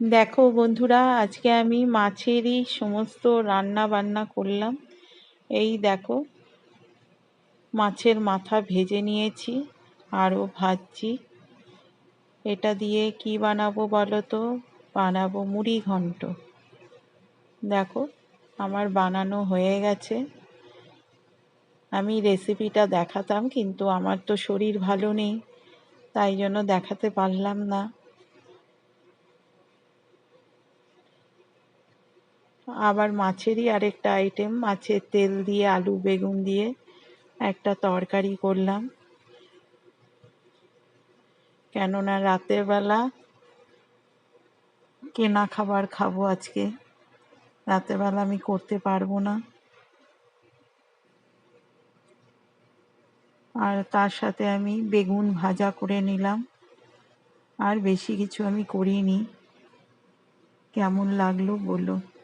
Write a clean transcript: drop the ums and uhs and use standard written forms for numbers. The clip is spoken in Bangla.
দেখো বন্ধুরা, আজকে আমি মাছেরই সমস্ত রান্না বান্না করলাম। এই দেখো, মাছের মাথা ভেজে নিয়েছি, আরও ভাজছি। এটা দিয়ে কি বানাবো বলো তো? বানাবো মুড়ি ঘন্ট। দেখো, আমার বানানো হয়ে গেছে। আমি রেসিপিটা দেখাতাম, কিন্তু আমার তো শরীর ভালো নেই, তাই জন্য দেখাতে পারলাম না। আবার মাছেরই আরেকটা আইটেম, মাছের তেল দিয়ে আলু বেগুন দিয়ে একটা তরকারি করলাম, কেননা রাতের বেলা কেনা খাবার খাবো আজকে। রাতের বেলা আমি করতে পারবো না। আর তার সাথে আমি বেগুন ভাজা করে নিলাম। আর বেশি কিছু আমি করিনি। কেমন লাগলো বলো।